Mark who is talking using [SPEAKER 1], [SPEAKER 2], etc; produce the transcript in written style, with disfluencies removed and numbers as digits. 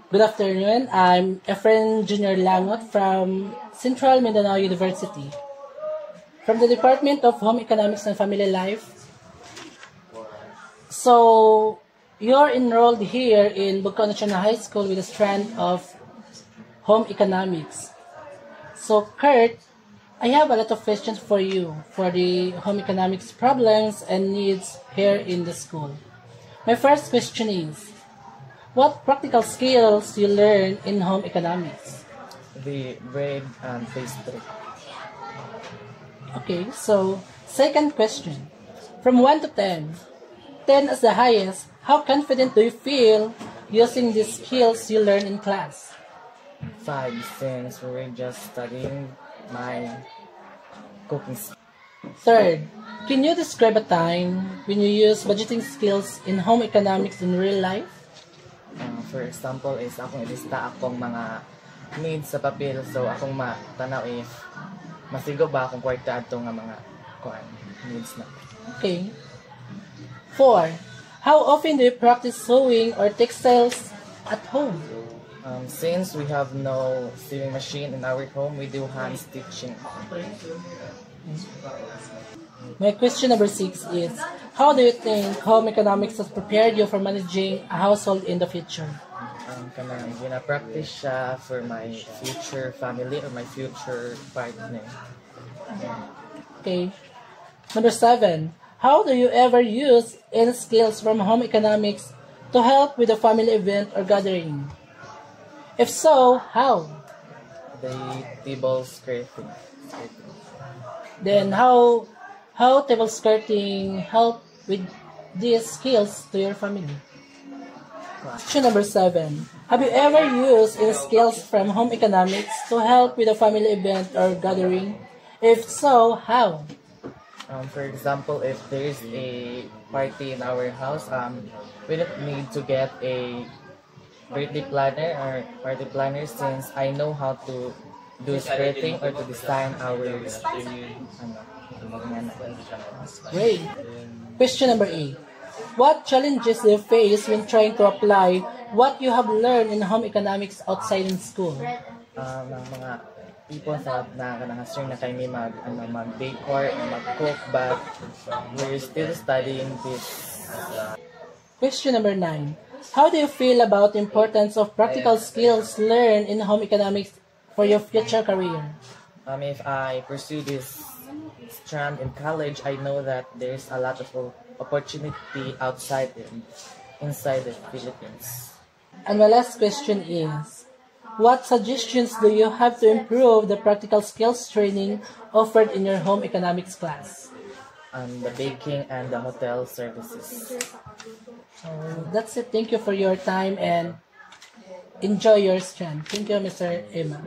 [SPEAKER 1] Good afternoon. I'm Efren Junior Langot from Central Mindanao University. From the Department of Home Economics and Family Life. So, you're enrolled here in Bugkaw National High School with a strand of Home Economics. So, Kurt, I have a lot of questions for you for the home economics problems and needs here in the school. My first question is, what practical skills you learn in home economics?
[SPEAKER 2] The bread and pastry.
[SPEAKER 1] Okay, so second question. From 1 to 10, 10 as the highest, how confident do you feel using the skills you learn in class?
[SPEAKER 2] 5, since we're just studying my cooking skills.
[SPEAKER 1] Third, can you describe a time when you use budgeting skills in home economics in real life?
[SPEAKER 2] For example, is akong ilista akong mga needs sa papel. So, akong matanaw if masigo ba akong kwarta ato nga mga needs na.
[SPEAKER 1] Okay. 4, how often do you practice sewing or textiles at home?
[SPEAKER 2] Since we have no sewing machine in our home, we do hand stitching.
[SPEAKER 1] My question number 6 is, how do you think home economics has prepared you for managing a household in the future?
[SPEAKER 2] Kanang gina-practice siya for my future family or my future partner.
[SPEAKER 1] Okay. Number 7, how do you ever use any skills from home economics to help with a family event or gathering? If so, how?
[SPEAKER 2] The table scraping.
[SPEAKER 1] Then how table skirting help with these skills to your family? Question number 7. Have you ever used any skills from home economics to help with a family event or gathering? If so, how?
[SPEAKER 2] For example, if there is a party in our house, we don't need to get a birthday planner or party planner since I know how to do skirting or to design our
[SPEAKER 1] Great. Question number 8. What challenges do you face when trying to apply what you have learned in home economics outside in school?
[SPEAKER 2] Ng mga people thought na sir na kami mag-decor, mag-cook, but we're still studying this.
[SPEAKER 1] Question number 9. How do you feel about the importance of practical skills learned in home economics for your future career?
[SPEAKER 2] If I pursue this strand in college, I know that there's a lot of opportunity outside and inside the Philippines.
[SPEAKER 1] And my last question is, what suggestions do you have to improve the practical skills training offered in your home economics class?
[SPEAKER 2] The baking and the hotel services.
[SPEAKER 1] So that's it. Thank you for your time and enjoy your strand. Thank you, Mr. Emma.